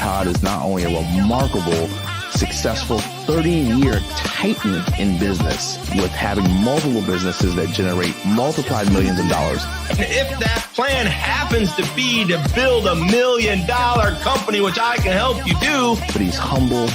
Todd is not only a remarkable, successful 30-year titan in business with having multiple businesses that generate multiplied millions of dollars. And if that plan happens to be to build $1 million company, which I can help you do. But he's humble.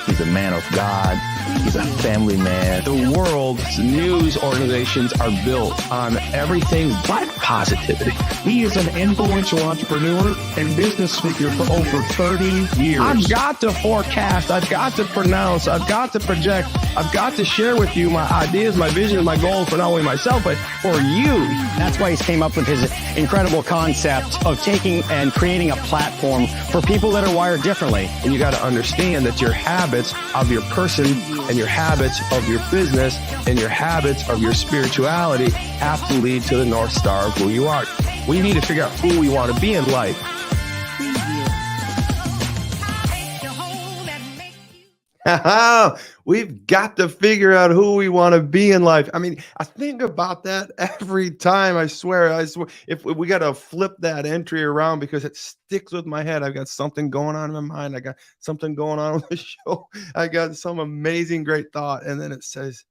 He's a man of God. He's a family man. The world's news organizations are built on everything but positivity. He is an influential entrepreneur and business speaker for over 30 years. I've got to forecast. I've got to pronounce. I've got to project. I've got to share with you my ideas, my vision, my goals for not only myself, but for you. That's why he's came up with his incredible concept of taking and creating a platform for people that are wired differently. And you got to understand that your habits of your person and your habits of your business and your habits of your spirituality have to lead to the North Star of who you are. We need to figure out who we want to be in life. We've got to figure out who we want to be in life. I mean, I think about that every time. I swear. If we got to flip that entry around because it sticks with my head. I've got something going on in my mind. I got something going on with the show. I got some amazing, great thought. And then it says,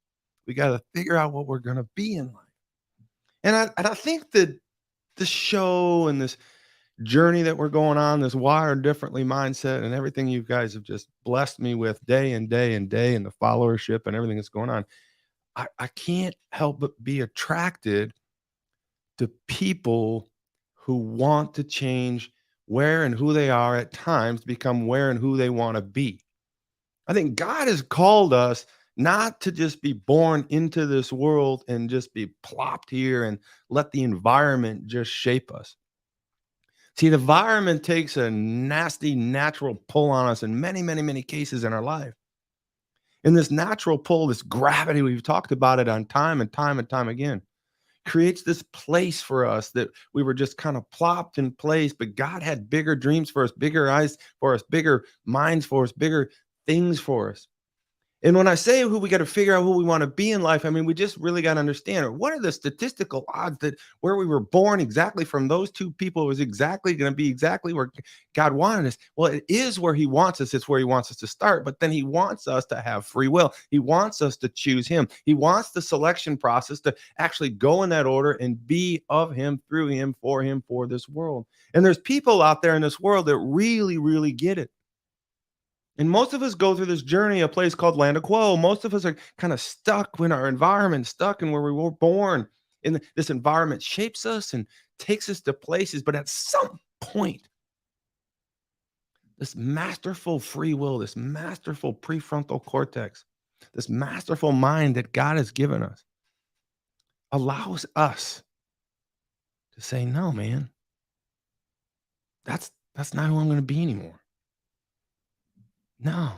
we got to figure out what we're going to be in life. And I think that the show and this journey that we're going on, this wired differently mindset and everything you guys have just blessed me with day and day and day and the followership and everything that's going on. I can't help but be attracted to people who want to change where and who they are at times to become where and who they want to be. I think God has called us not to just be born into this world and just be plopped here and let the environment just shape us. See, the environment takes a nasty natural pull on us in many, many, many cases in our life. And this natural pull, this gravity, we've talked about it on time and time and time again, creates this place for us that we were just kind of plopped in place, but God had bigger dreams for us, bigger eyes for us, bigger minds for us, bigger things for us. And when I say who we got to figure out who we want to be in life, I mean, we just really got to understand what are the statistical odds that where we were born exactly from those two people was exactly going to be exactly where God wanted us. Well, it is where he wants us. It's where he wants us to start. But then he wants us to have free will. He wants us to choose him. He wants the selection process to actually go in that order and be of him, through him, for this world. And there's people out there in this world that really, really get it. And most of us go through this journey, a place called Land of Quo. Most of us are kind of stuck in our environment, stuck in where we were born. And this environment shapes us and takes us to places. But at some point, this masterful free will, this masterful prefrontal cortex, this masterful mind that God has given us allows us to say, no, man, that's not who I'm going to be anymore. No,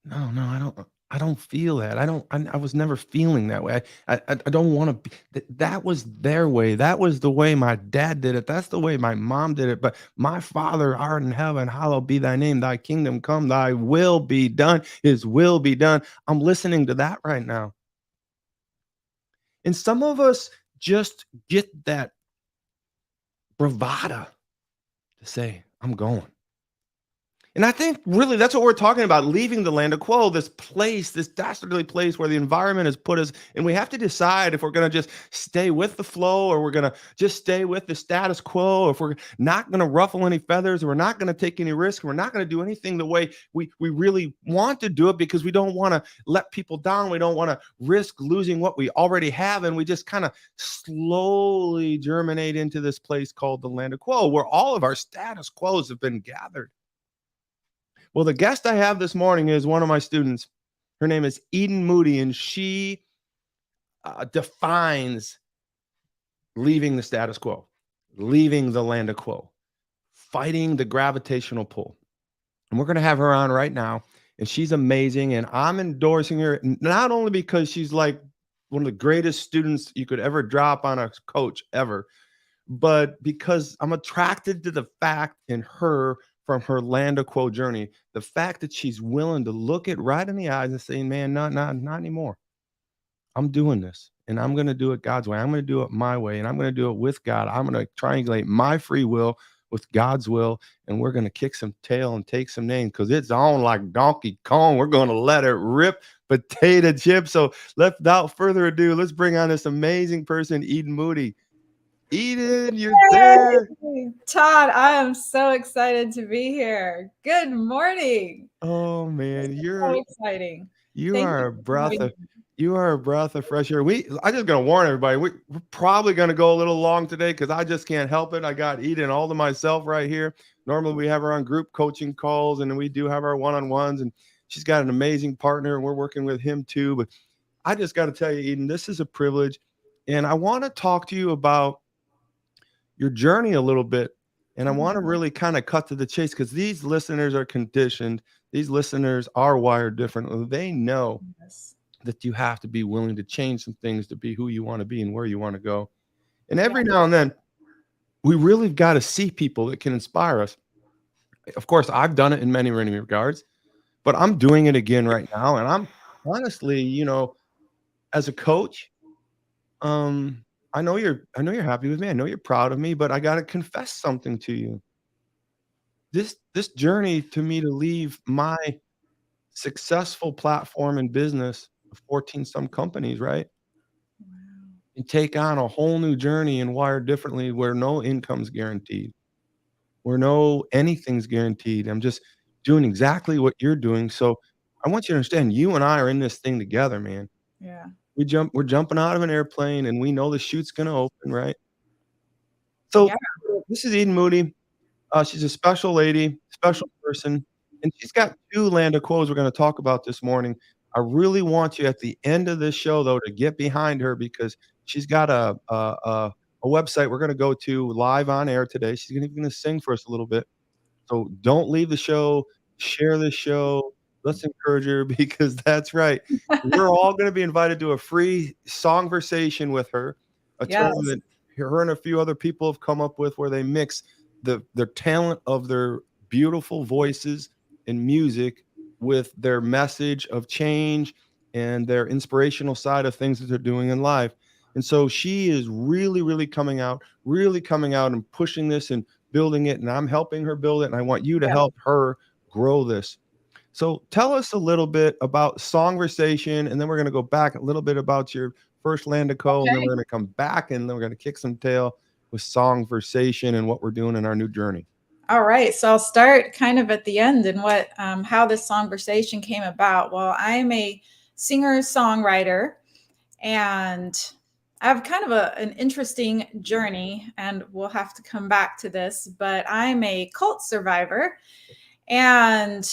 I don't feel that. I was never feeling that way. I don't want to be, that was their way. That was the way my dad did it. That's the way my mom did it. But my Father art in heaven, hallowed be thy name, thy kingdom come, thy will be done, his will be done. I'm listening to that right now. And some of us just get that bravado to say, I'm going. And I think really that's what we're talking about, leaving the Land of Quo, this place, this dastardly place where the environment has put us. And we have to decide if we're going to just stay with the flow or we're going to just stay with the status quo, if we're not going to ruffle any feathers, or we're not going to take any risks, we're not going to do anything the way we really want to do it because we don't want to let people down. We don't want to risk losing what we already have. And we just kind of slowly germinate into this place called the Land of Quo, where all of our status quos have been gathered. Well, the guest I have this morning is one of my students. Her name is Eden Moody, and she defines leaving the status quo, leaving the Land of Quo, fighting the gravitational pull. And we're going to have her on right now, and she's amazing, and I'm endorsing her not only because she's like one of the greatest students you could ever drop on a coach ever, but because I'm attracted to the fact in her from her Land of Quo journey, the fact that she's willing to look it right in the eyes and say, man, not anymore. I'm doing this, and I'm going to do it God's way. I'm going to do it my way, and I'm going to do it with God. I'm going to triangulate my free will with God's will, and we're going to kick some tail and take some names because it's on like Donkey Kong. We're going to let it rip, potato chip. So without further ado, let's bring on this amazing person, Eden Moody. Eden, you're there. Hey, Todd, I am so excited to be here. Good morning. Oh This man, is so exciting. you Thank are you a for breath having of me. you are a breath of fresh air. I just gonna warn everybody, we're probably gonna go a little long today because I just can't help it. I got Eden all to myself right here. Normally we have her on group coaching calls, and then we do have our one-on-ones, and she's got an amazing partner, and we're working with him too. But I just got to tell you, Eden, this is a privilege, and I want to talk to you about your journey a little bit. And I want to really kind of cut to the chase because these listeners are conditioned. These listeners are wired differently. They know Yes. that you have to be willing to change some things to be who you want to be and where you want to go. And Yeah. every now and then, we really got to see people that can inspire us. Of course, I've done it in many, many regards, but I'm doing it again right now. And I'm honestly, as a coach, um, I know you're happy with me. I know you're proud of me, but I got to confess something to you. This journey to me to leave my successful platform in business of 14 some companies, right? Wow. And take on a whole new journey and wire differently where no income's guaranteed, where no anything's guaranteed. I'm just doing exactly what you're doing. So I want you to understand you and I are in this thing together, man. Yeah. We're jumping out of an airplane and we know the chute's gonna open, right? Yeah. So this is Eden Moody. She's a special lady, special person, and she's got 2 Land of Quos we're gonna talk about this morning. I really want you at the end of this show, though, to get behind her because she's got a website we're gonna go to live on air today. She's gonna sing for us a little bit. So don't leave the show, share the show. Let's encourage her because that's right. We're all gonna be invited to a free songversation with her, a term Yes. that her and a few other people have come up with where they mix their talent of their beautiful voices and music with their message of change and their inspirational side of things that they're doing in life. And so she is really, really coming out and pushing this and building it. And I'm helping her build it. And I want you to Yeah. help her grow this. So tell us a little bit about Songversation, and then we're going to go back a little bit about your first Land of Co, and then Okay. we're going to come back, and then we're going to kick some tail with Songversation and what we're doing in our new journey. All right. So I'll start kind of at the end and how this Songversation came about. Well, I'm a singer-songwriter, and I have kind of an interesting journey, and we'll have to come back to this, but I'm a cult survivor. And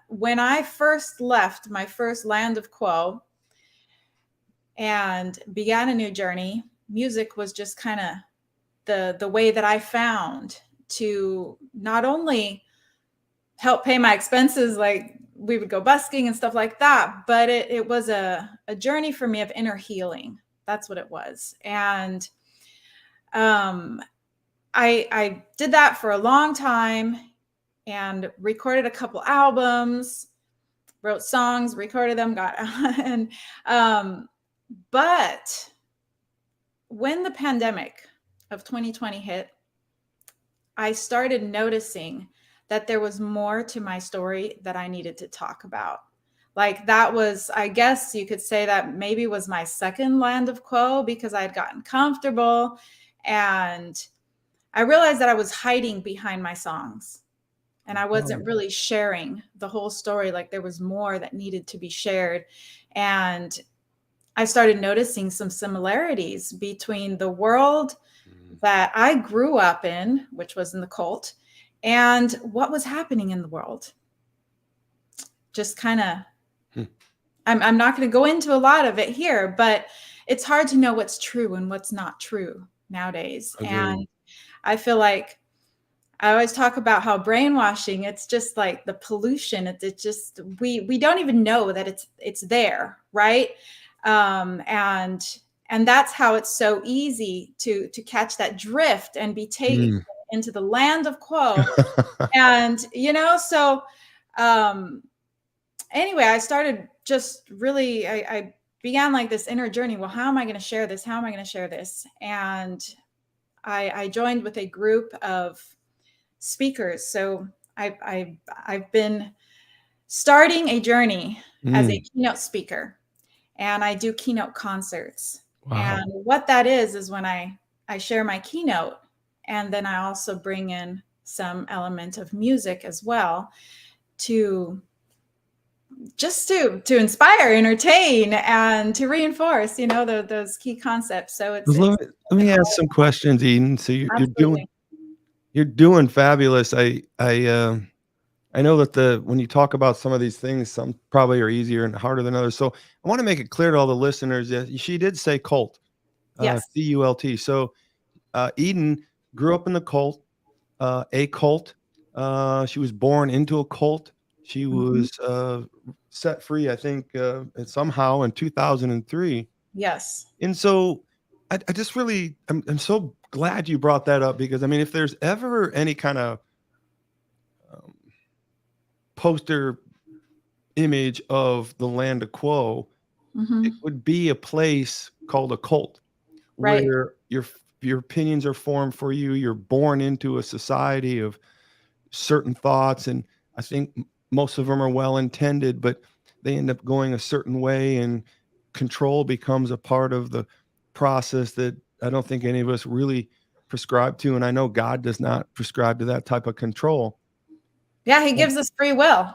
when I first left my first Land of Quo and began a new journey, music was just kind of the way that I found to not only help pay my expenses, like we would go busking and stuff like that, but it was a journey for me of inner healing. That's what it was. And I did that for a long time and recorded a couple albums, wrote songs, recorded them, but when the pandemic of 2020 hit, I started noticing that there was more to my story that I needed to talk about. Like that was, I guess you could say that maybe was my second Land of Quo because I had gotten comfortable and I realized that I was hiding behind my songs. And I wasn't really sharing the whole story. Like there was more that needed to be shared. And I started noticing some similarities between the world that I grew up in, which was in the cult, and what was happening in the world. Just kind of, I'm not going to go into a lot of it here, but it's hard to know what's true and what's not true nowadays. Agreed. And I feel like I always talk about how brainwashing, it's just like the pollution. It's just, we don't even know that it's there. Right. And that's how it's so easy to catch that drift and be taken into the Land of Quo. And, so, anyway, I started just really, I began like this inner journey. Well, how am I going to share this? How am I going to share this? And I joined with a group of speakers. So I've been starting a journey as a keynote speaker, and I do keynote concerts. Wow. And what that is when I share my keynote, and then I also bring in some element of music as well to just to inspire, entertain, and to reinforce, those key concepts. So it's Let me ask some questions, Eden. So absolutely. you're doing fabulous. I know that when you talk about some of these things, some probably are easier and harder than others. So I want to make it clear to all the listeners that she did say cult, Yes. CULT. So Eden grew up in the cult, a cult. She was born into a cult. She was set free, I think, somehow in 2003. Yes. And so I just really, I'm so glad you brought that up, because I mean, if there's ever any kind of poster image of the Land of Quo, it would be a place called a cult, Right. where your opinions are formed for you. You're born into a society of certain thoughts, and I think most of them are well intended, but they end up going a certain way, and control becomes a part of the process that I don't think any of us really prescribe to. And I know God does not prescribe to that type of control. Yeah, he gives us free will.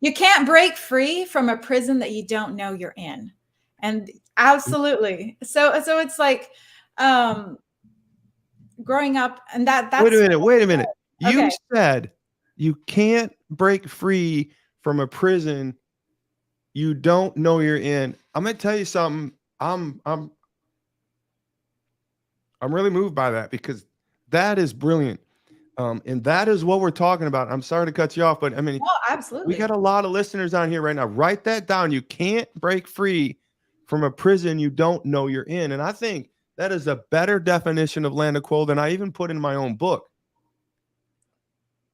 You can't break free from a prison that you don't know you're in. And absolutely. So it's like growing up, and that's Wait a minute. You Okay. said you can't break free from a prison you don't know you're in. I'm gonna tell you something. I'm really moved by that, because that is brilliant. And that is what we're talking about. I'm sorry to cut you off, but I mean, Oh, absolutely. we got a lot of listeners on here right now. Write that down. You can't break free from a prison you don't know you're in. And I think that is a better definition of Land of Quo than I even put in my own book.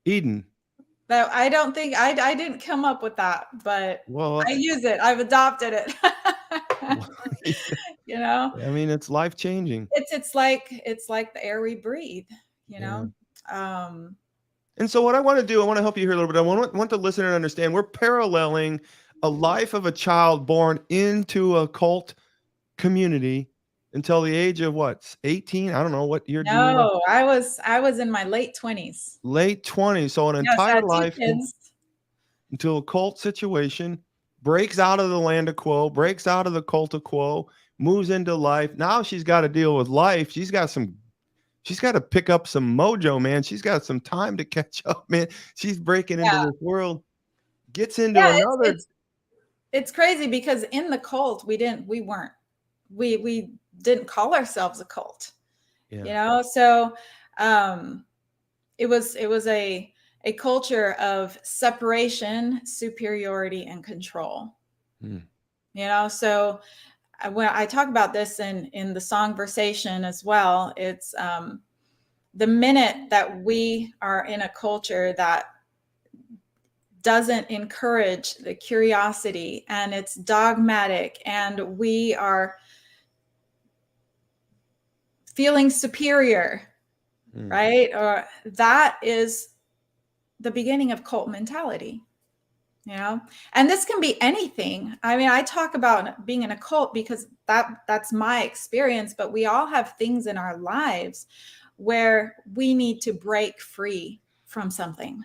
Eden. That I don't think I didn't come up with that, but Well, I use it. I've adopted it. I mean, it's life changing. It's like the air we breathe, And so what I want to do, I want to help you here a little bit. I want the listener to understand we're paralleling a life of a child born into a cult community until the age of what, 18? I don't know what year. No, I was in my late 20s. Late 20s. So an Yes, I entire had two life kids. until a cult situation, breaks out of the Land of Quo, breaks out of the cult of Quo, moves into life. Now she's got to deal with life. She's got to pick up some mojo, man. She's got some time to catch up, man. She's breaking into this world, gets into another. It's crazy, because in the cult we didn't call ourselves a cult. So it was a culture of separation, superiority, and control. So when I talk about this in the Songversation as well, it's the minute that we are in a culture that doesn't encourage the curiosity, and it's dogmatic, and we are feeling superior, right? Or that is the beginning of cult mentality. And this can be anything. I mean, I talk about being in a cult because that's my experience, but we all have things in our lives where we need to break free from something,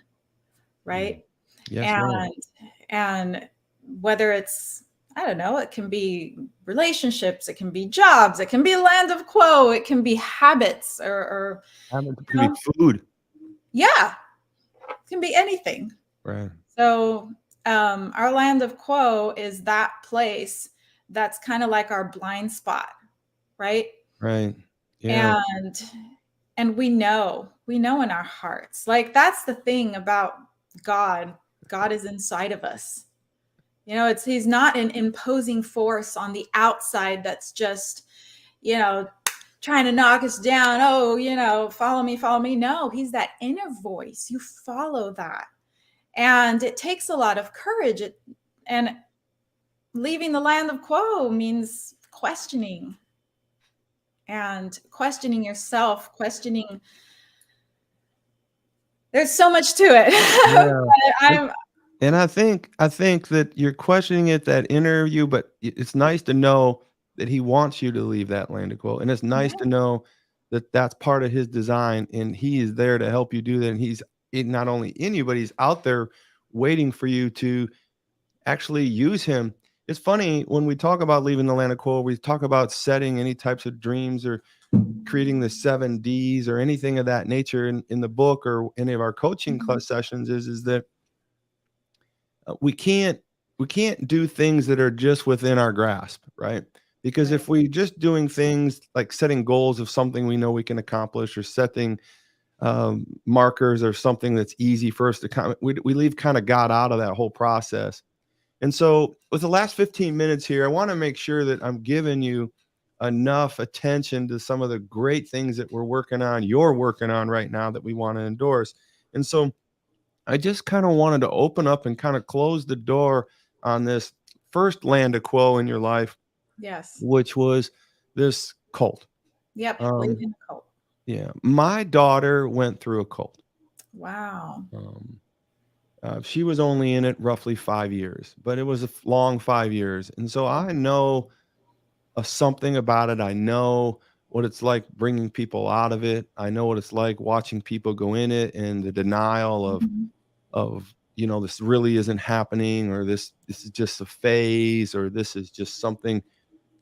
right? Yes, and whether it's, I don't know, it can be relationships, it can be jobs, it can be Land of Quo, it can be habits, or it can be food. Yeah, it can be anything. Right. So our Land of Quo is that place that's kind of like our blind spot, right? Right. Yeah. And we know in our hearts, like, that's the thing about God. God is inside of us. He's not an imposing force on the outside that's just, trying to knock us down. Oh, follow me. No, he's that inner voice. You follow that. And it takes a lot of courage. And leaving the Land of Quo means questioning and questioning yourself, questioning. There's so much to it. Yeah. I'm And I think that you're questioning it, that interview, but it's nice to know that he wants you to leave that Land of Quo, and it's nice to know that that's part of his design, and he is there to help you do that. And he's not only in you, but he's out there waiting for you to actually use him. It's funny when we talk about leaving the Land of Quo, we talk about setting any types of dreams or creating the 7 Ds or anything of that nature in the book or any of our coaching class sessions is that we can't do things that are just within our grasp, right? Because if we just doing things like setting goals of something we know we can accomplish, or setting markers or something that's easy for us to we leave kind of God out of that whole process. And so with the last 15 minutes here, I want to make sure that I'm giving you enough attention to some of the great things that you're working on right now that we want to endorse. And so I just kind of wanted to open up and kind of close the door on this first Land of Quo in your life, Yes. which was this cult. Yep. Um, Leaving the cult. Yeah. My daughter went through a cult. Wow. She was only in it roughly 5 years, but it was a long 5 years. And so I know something about it. I know what it's like bringing people out of it. I know what it's like watching people go in it and the denial of this really isn't happening, or this is just a phase, or this is just something.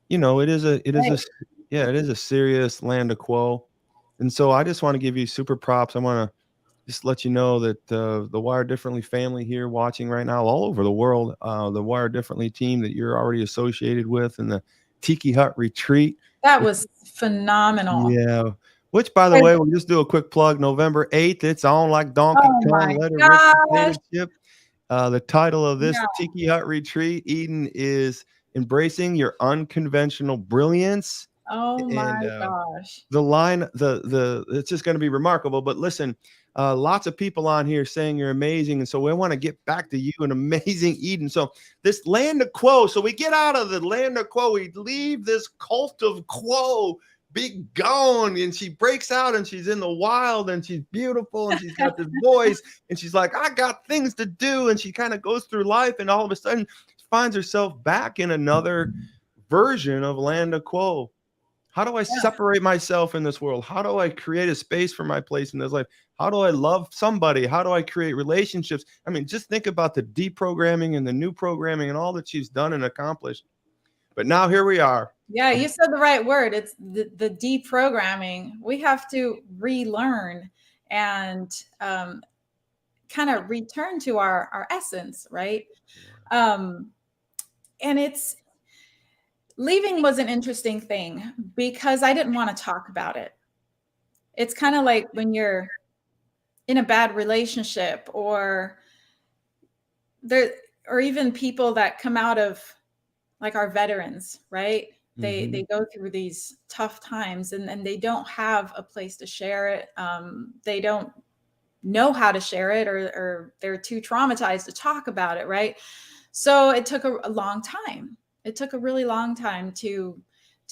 It is a serious Land of Quo. And so I just want to give you super props. I want to just let you know that the Wire Differently family here watching right now all over the world, the Wire Differently team that you're already associated with, and the Tiki Hut retreat. That was phenomenal. Yeah. Which, by the way, we'll just do a quick plug. November 8th, it's on like Donkey Kong. Let it rip the potato chip. The title of this Tiki Hut retreat, Eden, is Embracing Your Unconventional Brilliance. Oh my gosh. The line, it's just going to be remarkable. But listen, lots of people on here saying you're amazing. And so we want to get back to you, an amazing Eden. So this Land of Quo, so we get out of the Land of Quo, we leave this cult of Quo, be gone, and she breaks out and she's in the wild and she's beautiful and she's got this voice and she's like, I got things to do. And she kind of goes through life and all of a sudden finds herself back in another version of Land of Quo. How do I separate myself in this world? How do I create a space for my place in this life? How do I love somebody? How do I create relationships? I mean, just think about the deprogramming and the new programming and all that she's done and accomplished. But now here we are. Yeah, you said the right word. It's the deprogramming. We have to relearn and kind of return to our essence, right? And leaving was an interesting thing because I didn't want to talk about it. It's kind of like when you're in a bad relationship, or even people that come out of, like, our veterans, right? They go through these tough times and they don't have a place to share it. They don't know how to share it, or they're too traumatized to talk about it, right? So it took a long time. It took a really long time to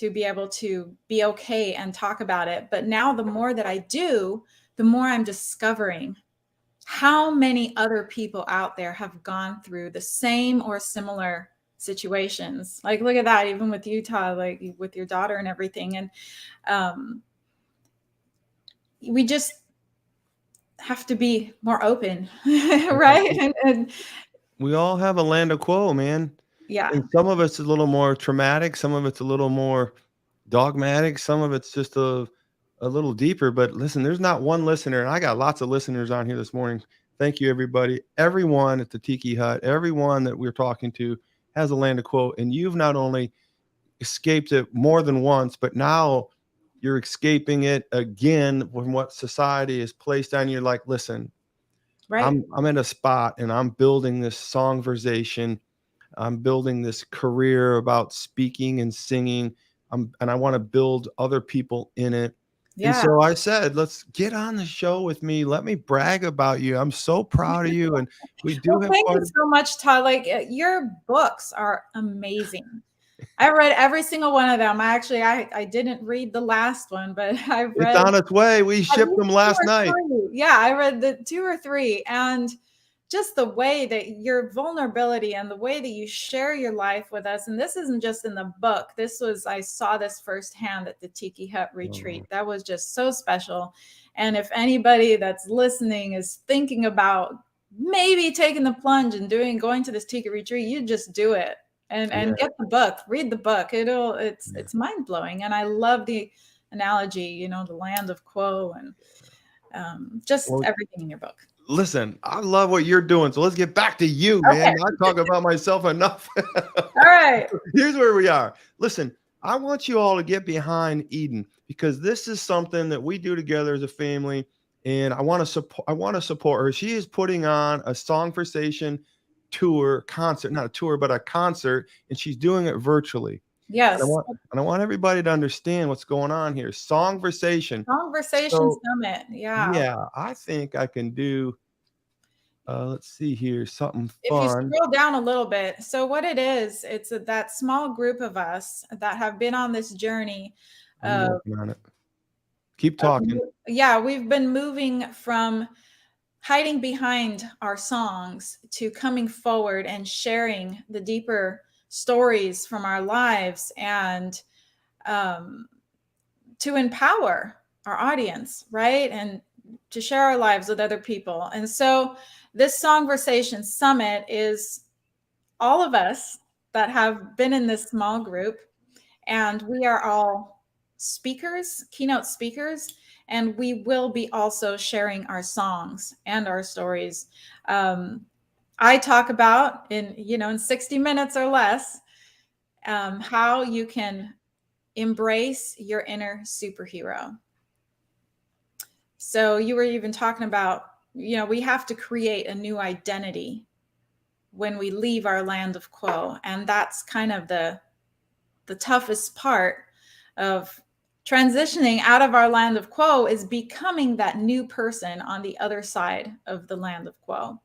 be able to be okay and talk about it. But now the more that I do, the more I'm discovering how many other people out there have gone through the same or similar situations. Like, look at that, even with you, Todd, like with your daughter and everything. And we just have to be more open, right? And we all have a Land of Quo, man. yeah. And some of it's a little more traumatic, some of it's a little more dogmatic, some of it's just a little deeper. But listen, there's not one listener, and I got lots of listeners on here this morning. Thank you, everybody. Everyone at the Tiki Hut, everyone that we're talking to has a Land of Quo, and you've not only escaped it more than once, but now you're escaping it again from what society has placed on you. Like, listen, Right. I'm in a spot and I'm building this Songversation. I'm building this career about speaking and singing. And I want to build other people in it. Yeah. And so I said, let's get on the show with me. Let me brag about you. I'm so proud of you. And we do have thank you so much, Todd. Like, your books are amazing. I read every single one of them. I didn't read the last one, but I It's read on its way. We at shipped least them 2 last or night. 3. Yeah, I read the 2 or 3, and just the way that your vulnerability and the way that you share your life with us. And this isn't just in the book. I saw this firsthand at the Tiki Hut retreat. That was just so special. And if anybody that's listening is thinking about maybe taking the plunge and going to this Tiki retreat, you just do it and get the book, read the book. It's mind blowing. And I love the analogy, the Land of Quo and just everything in your book. Listen, I love what you're doing. So let's get back to you, man. Okay. I talk about myself enough. All right. Here's where we are. Listen, I want you all to get behind Eden because this is something that we do together as a family, and I want to support her. She is putting on a Songversation concert, not a tour, but a concert, and she's doing it virtually. Yes. And I want everybody to understand what's going on here. Songversation. Summit. Yeah. Yeah, I think I can do let's see here, something If you fun. scroll down a little bit, so what it is, it's that small group of us that have been on this journey. I'm working on it. Keep talking. Yeah, we've been moving from hiding behind our songs to coming forward and sharing the deeper stories from our lives and to empower our audience, right? And to share our lives with other people. And so this Songversation Summit is all of us that have been in this small group, and we are all speakers, keynote speakers, and we will be also sharing our songs and our stories. I talk about in 60 minutes or less, how you can embrace your inner superhero. So you were even talking about, we have to create a new identity when we leave our land of quo. And that's kind of the toughest part of transitioning out of our land of quo, is becoming that new person on the other side of the land of quo.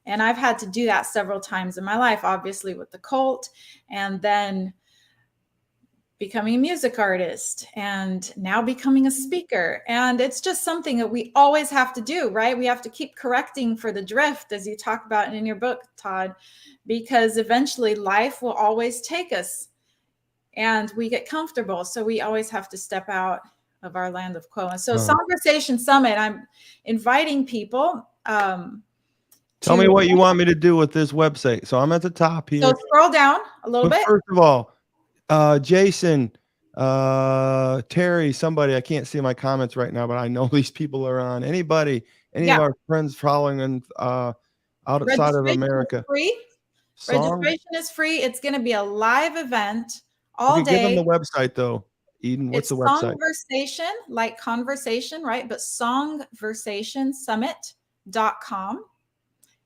And I've had to do that several times in my life, obviously with the cult, and then becoming a music artist, and now becoming a speaker. And it's just something that we always have to do, right? We have to keep correcting for the drift, as you talk about in your book, Todd, because eventually life will always take us and we get comfortable. So we always have to step out of our land of quo. And so Songversation Summit, I'm inviting people. Tell me what you want me to do with this website. So I'm at the top here. So scroll down a little bit. First of all, Jason, Terry, somebody, I can't see my comments right now, but I know these people are on. Any of our friends following and outside of America. Registration is free. It's going to be a live event all day. Give them the website though. Eden, what's the website? Songversation, like conversation, right? But songversationsummit.com.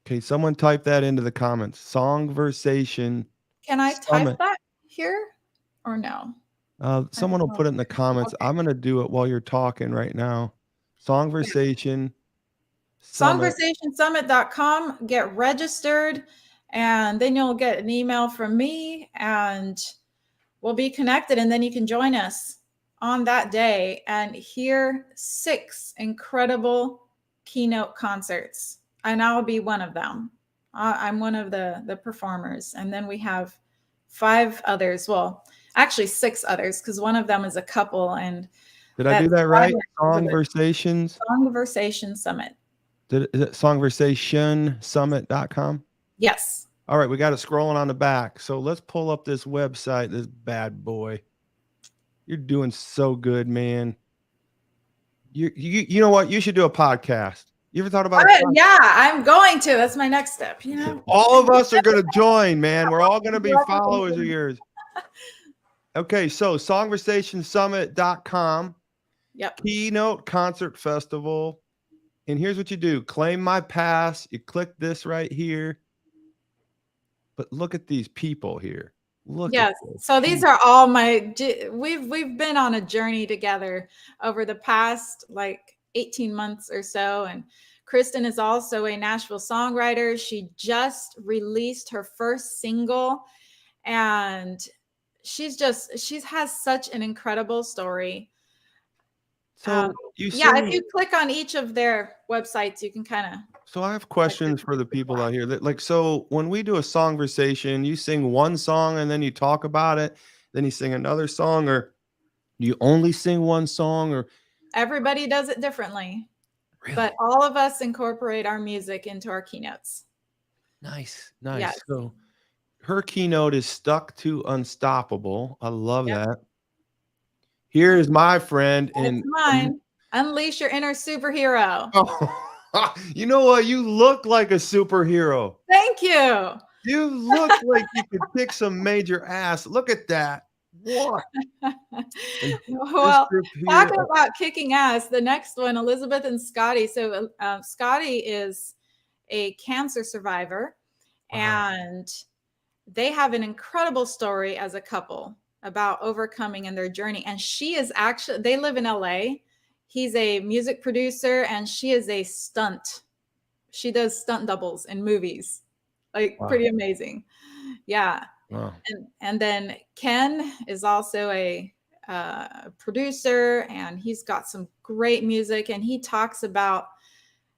Okay, someone type that into the comments. Songversation. Can I type that here or no? Someone will put it in the comments. Okay. I'm going to do it while you're talking right now. Songversation. Songversationsummit.com. Get registered, and then you'll get an email from me, and we'll be connected, and then you can join us on that day and hear 6 incredible keynote concerts. And I'll be one of them. I'm one of the performers. And then we have 5 others. Well, actually 6 others, because one of them is a couple. And did I do that right? Songversations? Songversation Summit. Is it songversationsummit.com? Yes. All right, we got it scrolling on the back. So let's pull up this website, this bad boy. You're doing so good, man. You know what? You should do a podcast. You ever thought about it? Yeah, I'm going to. That's my next step. All of us are going to join, man. We're all going to be followers of yours. Okay, so songversationsummit.com. Yep. Keynote Concert Festival. And here's what you do. Claim my pass. You click this right here. But look at these people here. Yes. So these are all we've been on a journey together over the past 18 months or so. And Kristen is also a Nashville songwriter. She just released her first single, and she has such an incredible story. So if you click on each of their websites, you can kind of. So I have questions for the people out here that so when we do a songversation, you sing one song and then you talk about it, then you sing another song, or do you only sing one song, or Everybody does it differently. really? But all of us incorporate our music into our keynotes. Nice. Yes. So her keynote is Stuck to Unstoppable. I love that. Here is my friend It's mine. Unleash your inner superhero. Oh, you know what? You look like a superhero. Thank you. You look like you could kick some major ass. Look at that. What? Well, talking about kicking ass, the next one, Elizabeth and Scotty. So Scotty is a cancer survivor, and they have an incredible story as a couple about overcoming in their journey. And she is actually, they live in LA. He's a music producer and she is a stunt. She does stunt doubles in movies. Like pretty amazing. Yeah. Wow. And then Ken is also a producer, and he's got some great music, and he talks about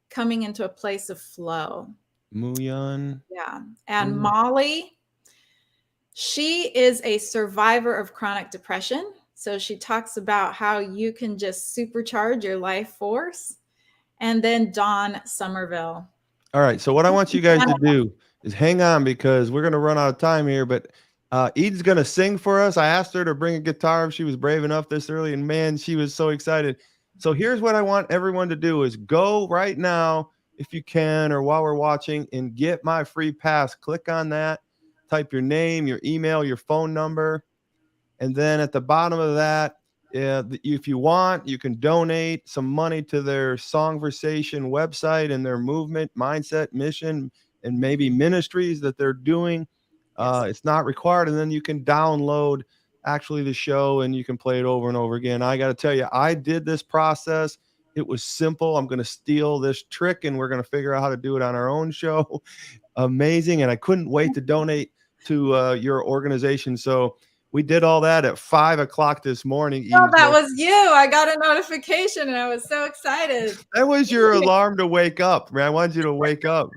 coming into a place of flow. Muyan. Yeah. And Molly, she is a survivor of chronic depression. So she talks about how you can just supercharge your life force. And then Dawn Somerville. All right. So what I want you guys to do is hang on, because we're going to run out of time here, but Eden's going to sing for us. I asked her to bring a guitar if she was brave enough this early, and man, she was so excited. So here's what I want everyone to do is go right now, if you can, or while we're watching, and get my free pass. Click on that, type your name, your email, your phone number. And then at the bottom of that, if you want, you can donate some money to their Songversation website and their movement, mindset, mission, and maybe ministries that they're doing. It's not required. And then you can download actually the show and you can play it over and over again. I got to tell you, I did this process. It was simple. I'm going to steal this trick and we're going to figure out how to do it on our own show. Amazing. And I couldn't wait to donate to your organization. So we did all that at 5 o'clock this morning. Oh, that was you. I got a notification and I was so excited. That was your alarm to wake up, man. I wanted you to wake up.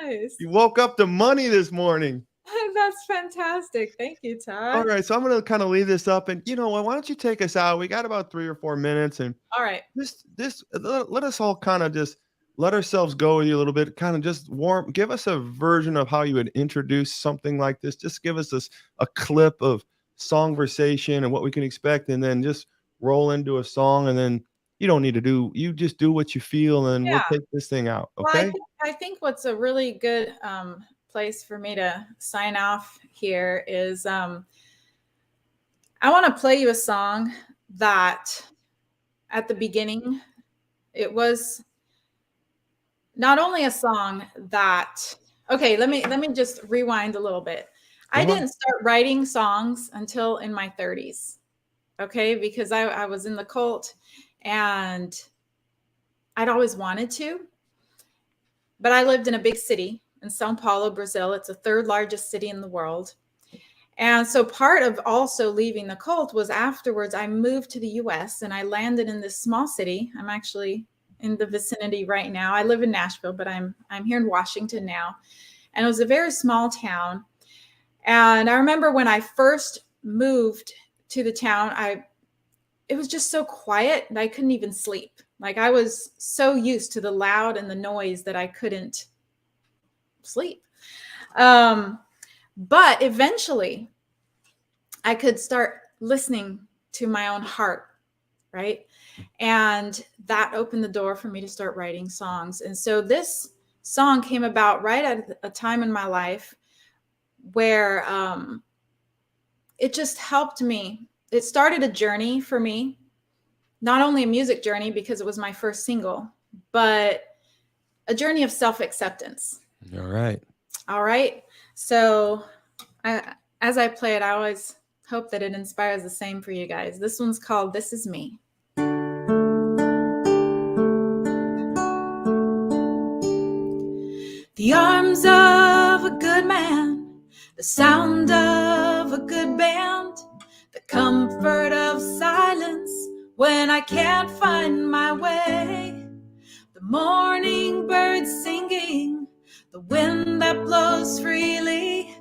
Nice. You woke up to money this morning. That's fantastic. Thank you, Todd. All right. So I'm going to kind of leave this up, and you know what? Why don't you take us out? We got about 3 or 4 minutes, and all right. Let us all kind of just let ourselves go with you a little bit, kind of just give us a version of how you would introduce something like this. Just give us a clip of Songversation and what we can expect, and then just roll into a song, and then you don't need to you just do what you feel, and we'll take this thing out. Okay. Well, I think what's a really good place for me to sign off here is I want to play you a song that at the beginning, it was not only a song that, okay, let me just rewind a little bit. I didn't start writing songs until in my 30s. Okay. Because I was in the cult and I'd always wanted to, but I lived in a big city in Sao Paulo, Brazil. It's the 3rd largest city in the world. And so part of also leaving the cult was afterwards I moved to the US and I landed in this small city. I'm actually in the vicinity right now. I live in Nashville, but I'm here in Washington now. And it was a very small town. And I remember when I first moved to the town, it was just so quiet and I couldn't even sleep. Like I was so used to the loud and the noise that I couldn't sleep. But eventually I could start listening to my own heart, right? And that opened the door for me to start writing songs. And so this song came about right at a time in my life where it just helped me. It started a journey for me, not only a music journey because it was my first single, but a journey of self-acceptance. All right. All right. So as I play it, I always hope that it inspires the same for you guys. This one's called This Is Me. The arms of a good man, the sound of a can't find my way. The morning birds singing, the wind that blows freely,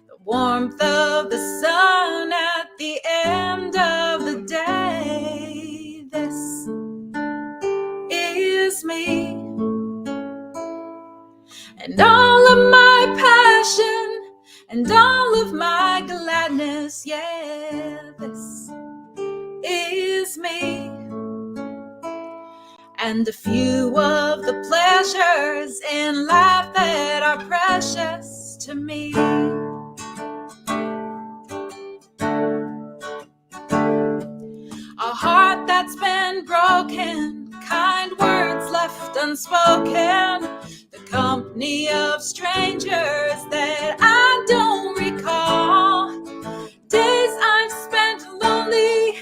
the warmth of the sun at the end of the day. This is me, and all of my passion and all of my gladness. Yeah, this is me, and a few of the pleasures in life that are precious to me. A heart that's been broken, kind words left unspoken, the company of strangers that I don't recall, days I've spent lonely,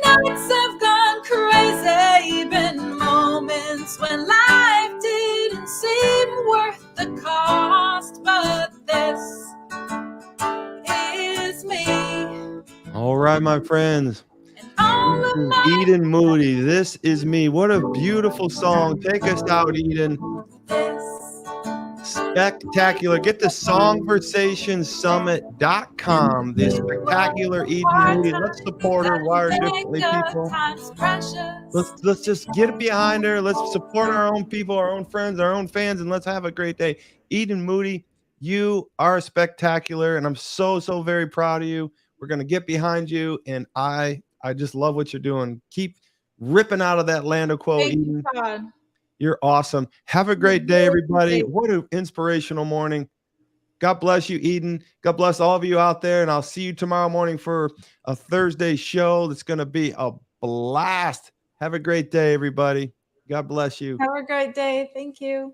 nights I've gone crazy, been moments when life didn't seem worth the cost, but this is me. All right, my friends. All of my Eden Moody, This Is Me. What a beautiful song. Take us out, Eden. Spectacular. Get to songversationsummit.com. The spectacular Eden Moody. Let's support her. Wire differently, people. Let's just get behind her. Let's support our own people, our own friends, our own fans, and let's have a great day. Eden Moody, you are spectacular, and I'm so very proud of you. We're gonna get behind you, and I just love what you're doing. Keep ripping out of that Land of Quo, Thank you, Eden. Todd. You're awesome. Have a great day, everybody. What an inspirational morning. God bless you, Eden. God bless all of you out there, and I'll see you tomorrow morning for a Thursday show that's going to be a blast. Have a great day, everybody. God bless you. Have a great day. Thank you.